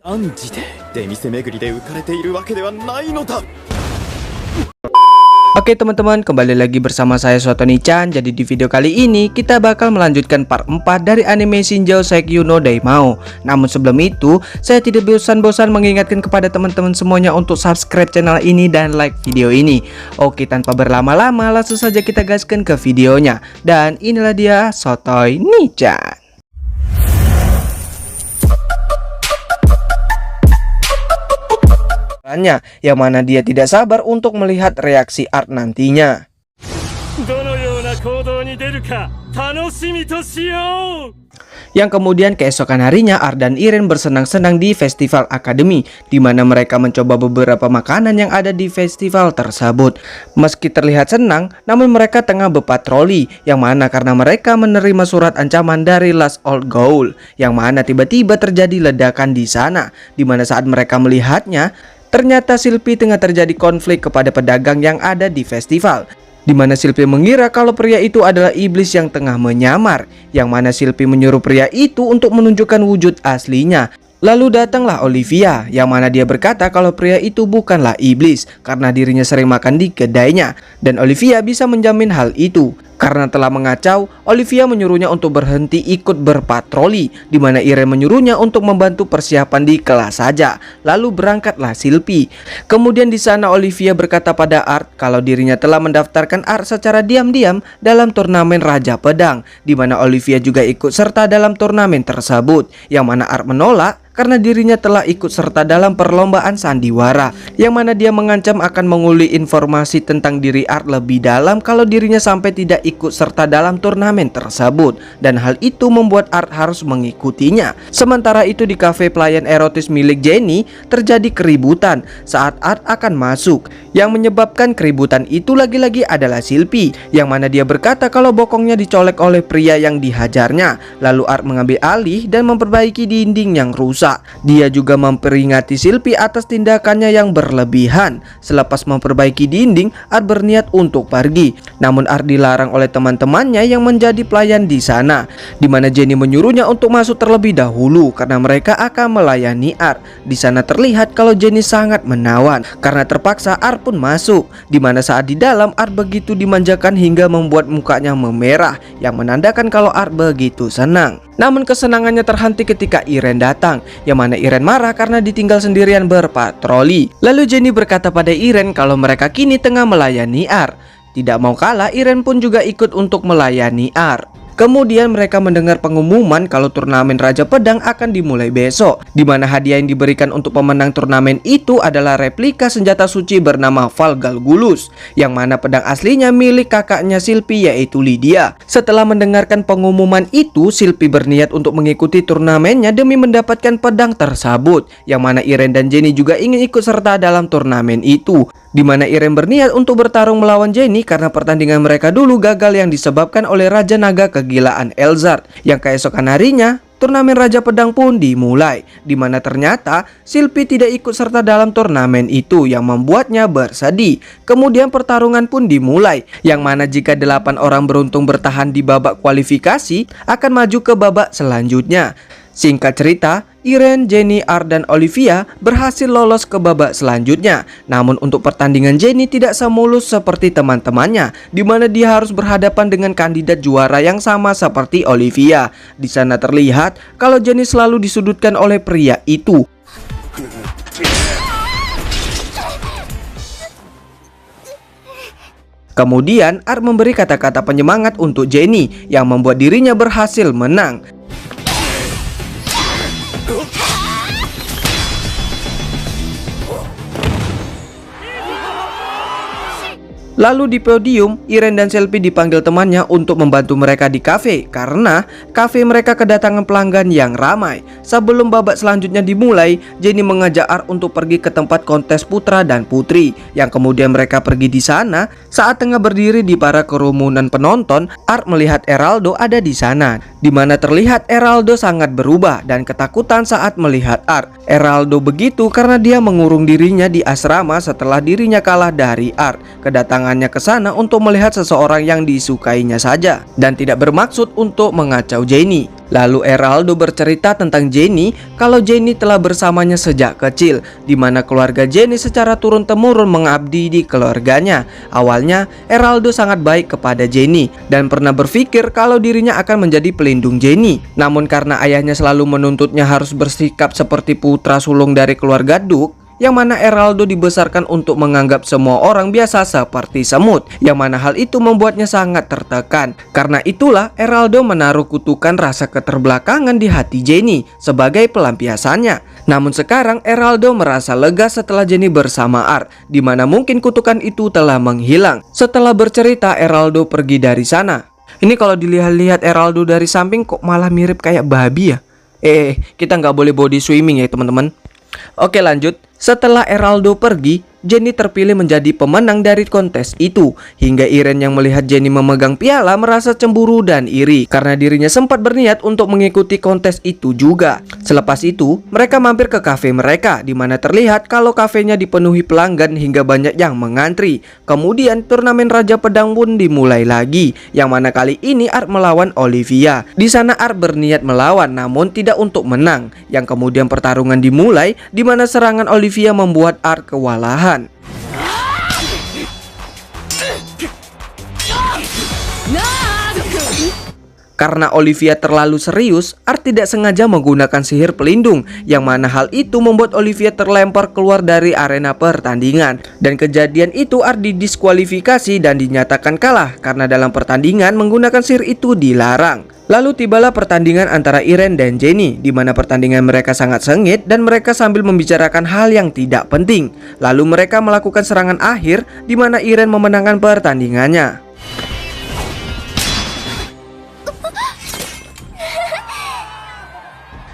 断じて出店巡りで浮かれているわけではないのだ。 Oke teman-teman, kembali lagi bersama saya Sotoni-chan. Jadi di video kali ini kita bakal melanjutkan part 4 dari anime Shinjou Saikyu no Daimao. Namun sebelum itu, saya tidak bosan-bosan mengingatkan kepada teman-teman semuanya untuk subscribe channel ini dan like video ini. Oke, tanpa berlama-lama langsung saja kita gaskan ke videonya. Dan inilah dia Sotoni-chan. Yang mana dia tidak sabar untuk melihat reaksi Art nantinya. Yang kemudian keesokan harinya Art dan Iren bersenang-senang di festival akademi, di mana mereka mencoba beberapa makanan yang ada di festival tersebut. Meski terlihat senang, namun mereka tengah berpatroli, yang mana karena mereka menerima surat ancaman dari Last Old Ghoul, yang mana tiba-tiba terjadi ledakan di sana, di mana saat mereka melihatnya, ternyata Silpi tengah terjadi konflik kepada pedagang yang ada di festival, di mana Silpi mengira kalau pria itu adalah iblis yang tengah menyamar, yang mana Silpi menyuruh pria itu untuk menunjukkan wujud aslinya. Lalu datanglah Olivia, yang mana dia berkata kalau pria itu bukanlah iblis karena dirinya sering makan di kedainya, dan Olivia bisa menjamin hal itu. Karena telah mengacau, Olivia menyuruhnya untuk berhenti ikut berpatroli, di mana Iren menyuruhnya untuk membantu persiapan di kelas saja. Lalu berangkatlah Silpi. Kemudian di sana Olivia berkata pada Art kalau dirinya telah mendaftarkan Art secara diam-diam dalam turnamen Raja Pedang, di mana Olivia juga ikut serta dalam turnamen tersebut, yang mana Art menolak karena dirinya telah ikut serta dalam perlombaan sandiwara, yang mana dia mengancam akan menguli informasi tentang diri Art lebih dalam kalau dirinya sampai tidak ikut serta dalam turnamen tersebut, dan hal itu membuat Art harus mengikutinya. Sementara itu di kafe pelayan erotis milik Jenny terjadi keributan saat Art akan masuk, yang menyebabkan keributan itu lagi-lagi adalah Silpi, yang mana dia berkata kalau bokongnya dicolek oleh pria yang dihajarnya. Lalu Art mengambil alih dan memperbaiki dinding yang rusak. Dia juga memperingati Silpi atas tindakannya yang berlebihan. Selepas memperbaiki dinding, Art berniat untuk pergi, namun Art dilarang oleh teman-temannya yang menjadi pelayan di sana, di mana Jenny menyuruhnya untuk masuk terlebih dahulu karena mereka akan melayani Art. Di sana terlihat kalau Jenny sangat menawan, karena terpaksa Art pun masuk, di mana saat di dalam Art begitu dimanjakan hingga membuat mukanya memerah, yang menandakan kalau Art begitu senang. Namun kesenangannya terhenti ketika Iren datang, yang mana Iren marah karena ditinggal sendirian berpatroli. Lalu Jenny berkata pada Iren kalau mereka kini tengah melayani Art. Tidak mau kalah, Iren pun juga ikut untuk melayani Art. Kemudian mereka mendengar pengumuman kalau turnamen Raja Pedang akan dimulai besok, di mana hadiah yang diberikan untuk pemenang turnamen itu adalah replika senjata suci bernama Valgalgulus, yang mana pedang aslinya milik kakaknya Silpi yaitu Lydia. Setelah mendengarkan pengumuman itu, Silpi berniat untuk mengikuti turnamennya demi mendapatkan pedang tersebut, yang mana Iren dan Jenny juga ingin ikut serta dalam turnamen itu, di mana Iren berniat untuk bertarung melawan Jenny karena pertandingan mereka dulu gagal yang disebabkan oleh Raja Naga kegilaan Elzard. Yang keesokan harinya turnamen Raja Pedang pun dimulai, di mana ternyata Silpi tidak ikut serta dalam turnamen itu, yang membuatnya bersedih. Kemudian pertarungan pun dimulai, yang mana jika 8 orang beruntung bertahan di babak kualifikasi akan maju ke babak selanjutnya. Singkat cerita, Iren, Jenny, Art, dan Olivia berhasil lolos ke babak selanjutnya. Namun untuk pertandingan Jenny tidak semulus seperti teman-temannya, di mana dia harus berhadapan dengan kandidat juara yang sama seperti Olivia. Di sana terlihat kalau Jenny selalu disudutkan oleh pria itu. Kemudian Art memberi kata-kata penyemangat untuk Jenny, yang membuat dirinya berhasil menang. Lalu di podium, Iren dan Silpi dipanggil temannya untuk membantu mereka di kafe, karena kafe mereka kedatangan pelanggan yang ramai. Sebelum babak selanjutnya dimulai, Jenny mengajak Art untuk pergi ke tempat kontes putra dan putri, yang kemudian mereka pergi di sana. Saat tengah berdiri di para kerumunan penonton, Art melihat Eraldo ada di sana, di mana terlihat Eraldo sangat berubah dan ketakutan saat melihat Art. Eraldo begitu karena dia mengurung dirinya di asrama setelah dirinya kalah dari Art. Kedatangannya ke sana untuk melihat seseorang yang disukainya saja dan tidak bermaksud untuk mengacau Jenny. Lalu Eraldo bercerita tentang Jenny kalau Jenny telah bersamanya sejak kecil, di mana keluarga Jenny secara turun-temurun mengabdi di keluarganya. Awalnya Eraldo sangat baik kepada Jenny dan pernah berpikir kalau dirinya akan menjadi pelindung Jenny. Namun karena ayahnya selalu menuntutnya harus bersikap seperti putra sulung dari keluarga Duke, yang mana Eraldo dibesarkan untuk menganggap semua orang biasa seperti semut, yang mana hal itu membuatnya sangat tertekan. Karena itulah Eraldo menaruh kutukan rasa keterbelakangan di hati Jenny sebagai pelampiasannya. Namun sekarang Eraldo merasa lega setelah Jenny bersama Art, di mana mungkin kutukan itu telah menghilang. Setelah bercerita, Eraldo pergi dari sana. Ini kalau dilihat-lihat Eraldo dari samping kok malah mirip kayak babi ya. Kita nggak boleh body swimming ya teman-teman. Oke, lanjut. Setelah Eraldo pergi, Jenny terpilih menjadi pemenang dari kontes itu. Hingga Irene yang melihat Jenny memegang piala merasa cemburu dan iri karena dirinya sempat berniat untuk mengikuti kontes itu juga. Selepas itu, mereka mampir ke kafe mereka, di mana terlihat kalau kafenya dipenuhi pelanggan hingga banyak yang mengantri. Kemudian turnamen Raja Pedang pun dimulai lagi, yang mana kali ini Art melawan Olivia. Di sana Art berniat melawan namun tidak untuk menang. Yang kemudian pertarungan dimulai, di mana serangan Olivia membuat Art kewalahan. Karena Olivia terlalu serius, Art tidak sengaja menggunakan sihir pelindung, yang mana hal itu membuat Olivia terlempar keluar dari arena pertandingan. Dan kejadian itu Art didiskualifikasi dan dinyatakan kalah karena dalam pertandingan menggunakan sihir itu dilarang. Lalu tibalah pertandingan antara Irene dan Jenny, di mana pertandingan mereka sangat sengit dan mereka sambil membicarakan hal yang tidak penting. Lalu mereka melakukan serangan akhir, di mana Irene memenangkan pertandingannya.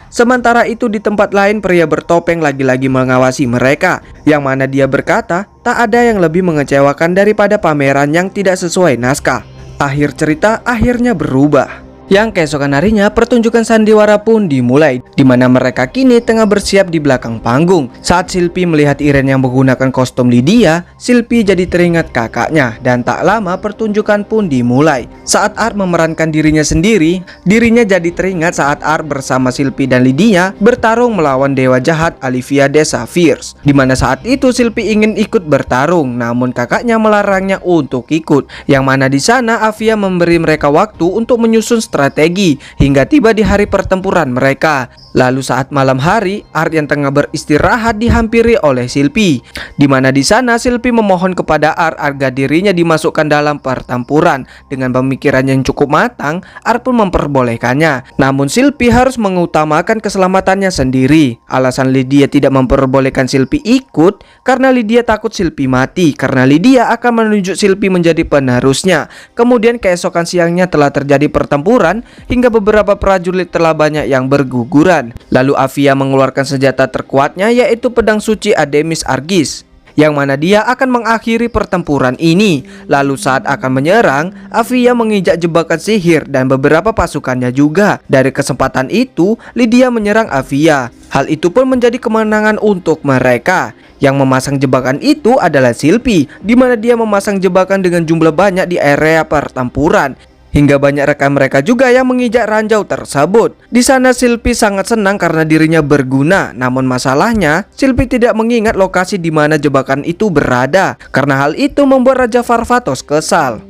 Sementara itu di tempat lain pria bertopeng lagi-lagi mengawasi mereka, yang mana dia berkata tak ada yang lebih mengecewakan daripada pameran yang tidak sesuai naskah. Akhir cerita akhirnya berubah. Yang keesokan harinya pertunjukan sandiwara pun dimulai, di mana mereka kini tengah bersiap di belakang panggung. Saat Sylvie melihat Irene yang menggunakan kostum Lydia, Sylvie jadi teringat kakaknya dan tak lama pertunjukan pun dimulai. Saat Art memerankan dirinya sendiri, dirinya jadi teringat saat Art bersama Sylvie dan Lydia bertarung melawan dewa jahat Olivia de Saphires, di mana saat itu Sylvie ingin ikut bertarung, namun kakaknya melarangnya untuk ikut. Yang mana di sana Avia memberi mereka waktu untuk menyusun strategi hingga tiba di hari pertempuran mereka. Lalu saat malam hari, Art yang tengah beristirahat dihampiri oleh Sylvie, di mana di sana Sylvie memohon kepada Art agar dirinya dimasukkan dalam pertempuran. Dengan pemikiran yang cukup matang, Art pun memperbolehkannya. Namun Sylvie harus mengutamakan keselamatannya sendiri. Alasan Lydia tidak memperbolehkan Sylvie ikut karena Lydia takut Sylvie mati, karena Lydia akan menunjuk Sylvie menjadi penerusnya. Kemudian keesokan siangnya telah terjadi pertempuran hingga beberapa prajurit telah banyak yang berguguran. Lalu Avia mengeluarkan senjata terkuatnya, yaitu pedang suci Ademis Argis, yang mana dia akan mengakhiri pertempuran ini. Lalu saat akan menyerang, Avia menginjak jebakan sihir dan beberapa pasukannya juga. Dari kesempatan itu, Lydia menyerang Avia. Hal itu pun menjadi kemenangan untuk mereka. Yang memasang jebakan itu adalah Sylvie, di mana dia memasang jebakan dengan jumlah banyak di area pertempuran. Hingga banyak rekan mereka juga yang menginjak ranjau tersebut. Di sana Sylvie sangat senang karena dirinya berguna. Namun masalahnya, Sylvie tidak mengingat lokasi di mana jebakan itu berada. Karena hal itu membuat Raja Varvatos kesal.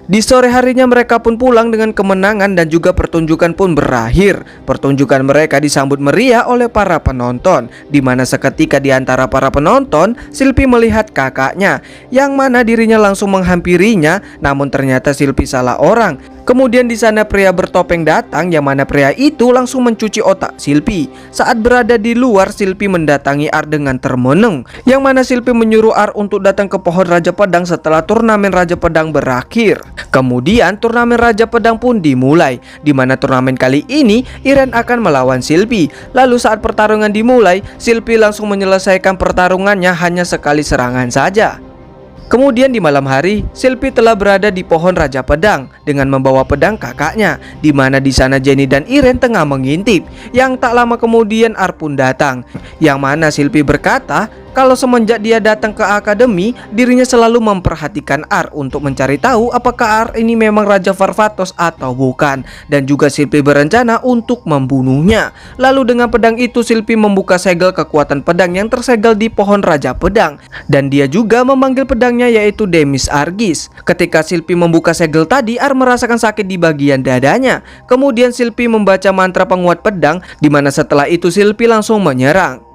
Di sore harinya mereka pun pulang dengan kemenangan dan juga pertunjukan pun berakhir. Pertunjukan mereka disambut meriah oleh para penonton, di mana seketika di antara para penonton, Sylvie melihat kakaknya, yang mana dirinya langsung menghampirinya, namun ternyata Sylvie salah orang. Kemudian di sana pria bertopeng datang, yang mana pria itu langsung mencuci otak Sylvie. Saat berada di luar, Sylvie mendatangi Art dengan termenung, yang mana Sylvie menyuruh Art untuk datang ke pohon Raja Pedang setelah turnamen Raja Pedang berakhir. Kemudian turnamen Raja Pedang pun dimulai, di mana turnamen kali ini Irene akan melawan Sylvie. Lalu saat pertarungan dimulai, Sylvie langsung menyelesaikan pertarungannya hanya sekali serangan saja. Kemudian di malam hari, Sylvie telah berada di pohon Raja Pedang dengan membawa pedang kakaknya, di mana di sana Jenny dan Irene tengah mengintip. Yang tak lama kemudian Art pun datang, yang mana Sylvie berkata kalau semenjak dia datang ke akademi, dirinya selalu memperhatikan Ar untuk mencari tahu apakah Ar ini memang Raja Varvatos atau bukan. Dan juga Sylvie berencana untuk membunuhnya. Lalu dengan pedang itu Sylvie membuka segel kekuatan pedang yang tersegel di pohon Raja Pedang. Dan dia juga memanggil pedangnya yaitu Demis Argis. Ketika Sylvie membuka segel tadi, Ar merasakan sakit di bagian dadanya. Kemudian Sylvie membaca mantra penguat pedang, dimana setelah itu Sylvie langsung menyerang.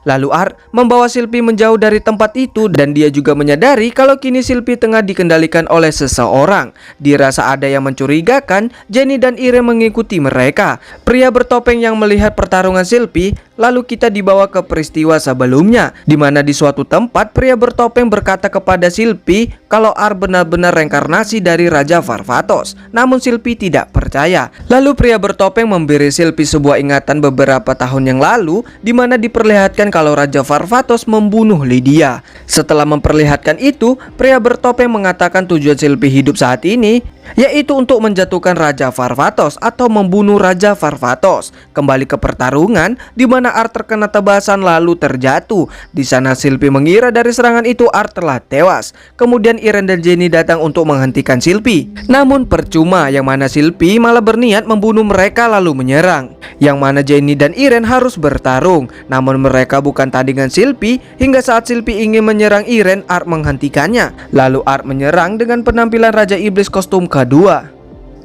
Lalu Ar membawa Sylvie menjauh dari tempat itu dan dia juga menyadari kalau kini Sylvie tengah dikendalikan oleh seseorang. Dirasa ada yang mencurigakan, Jenny dan Irene mengikuti mereka. Pria bertopeng yang melihat pertarungan Sylvie, lalu kita dibawa ke peristiwa sebelumnya, di mana di suatu tempat pria bertopeng berkata kepada Sylvie kalau Ar benar-benar reinkarnasi dari Raja Varvatos. Namun Sylvie tidak percaya. Lalu pria bertopeng memberi Sylvie sebuah ingatan beberapa tahun yang lalu, di mana diperlihatkan kalau Raja Varvatos membunuh Lydia. Setelah memperlihatkan itu, pria bertopeng mengatakan tujuan Sylvie hidup saat ini yaitu untuk menjatuhkan Raja Varvatos atau membunuh Raja Varvatos. Kembali ke pertarungan, di mana Ar terkena tebasan lalu terjatuh. Di sana Sylvie mengira dari serangan itu Ar telah tewas. Kemudian Irene dan Jenny datang untuk menghentikan Sylvie. Namun percuma, yang mana Sylvie malah berniat membunuh mereka lalu menyerang. Yang mana Jenny dan Irene harus bertarung. Namun mereka bukan tandingan Sylvie. Hingga saat Sylvie ingin menyerang Irene, Ar menghentikannya. Lalu Ar menyerang dengan penampilan Raja Iblis kostum kedua.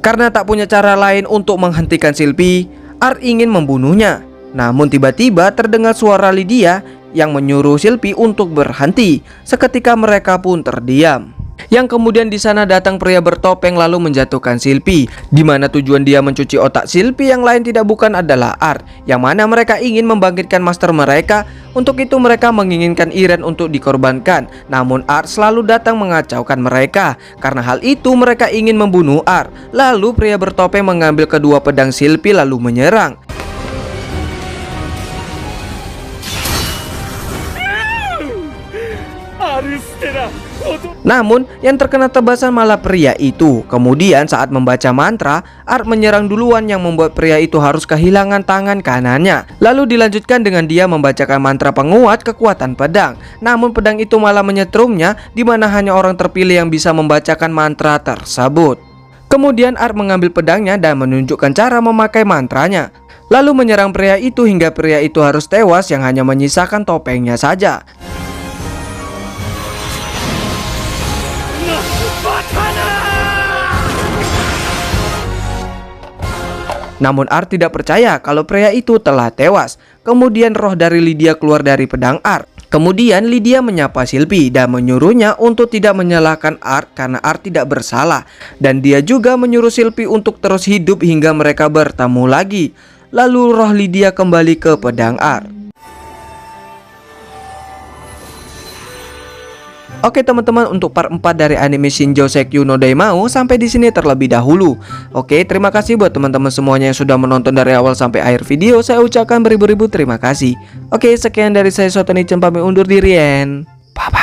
Karena tak punya cara lain untuk menghentikan Sylvie, Ar ingin membunuhnya. Namun tiba-tiba terdengar suara Lydia yang menyuruh Sylvie untuk berhenti. Seketika mereka pun terdiam. Yang kemudian di sana datang pria bertopeng lalu menjatuhkan Sylvie, di mana tujuan dia mencuci otak Sylvie yang lain tidak bukan adalah Ar, yang mana mereka ingin membangkitkan master mereka. Untuk itu mereka menginginkan Irene untuk dikorbankan. Namun Ar selalu datang mengacaukan mereka. Karena hal itu mereka ingin membunuh Ar. Lalu pria bertopeng mengambil kedua pedang Sylvie lalu menyerang. Namun yang terkena tebasan malah pria itu. Kemudian saat membaca mantra, Ar menyerang duluan yang membuat pria itu harus kehilangan tangan kanannya. Lalu dilanjutkan dengan dia membacakan mantra penguat kekuatan pedang. Namun pedang itu malah menyetrumnya, di mana hanya orang terpilih yang bisa membacakan mantra tersebut. Kemudian Ar mengambil pedangnya dan menunjukkan cara memakai mantranya. Lalu menyerang pria itu hingga pria itu harus tewas yang hanya menyisakan topengnya saja. Namun Ar tidak percaya kalau pria itu telah tewas. Kemudian roh dari Lydia keluar dari pedang Ar. Kemudian Lydia menyapa Sylvie dan menyuruhnya untuk tidak menyalahkan Ar karena Ar tidak bersalah. Dan dia juga menyuruh Sylvie untuk terus hidup hingga mereka bertemu lagi. Lalu roh Lydia kembali ke pedang Ar. Oke teman-teman, untuk part 4 dari anime Shinjo Sekyu no Daimao sampai di sini terlebih dahulu. Oke, terima kasih buat teman-teman semuanya yang sudah menonton dari awal sampai akhir video. Saya ucapkan beribu-ribu terima kasih. Oke, sekian dari saya Sotoni pamit undur diri and bye-bye.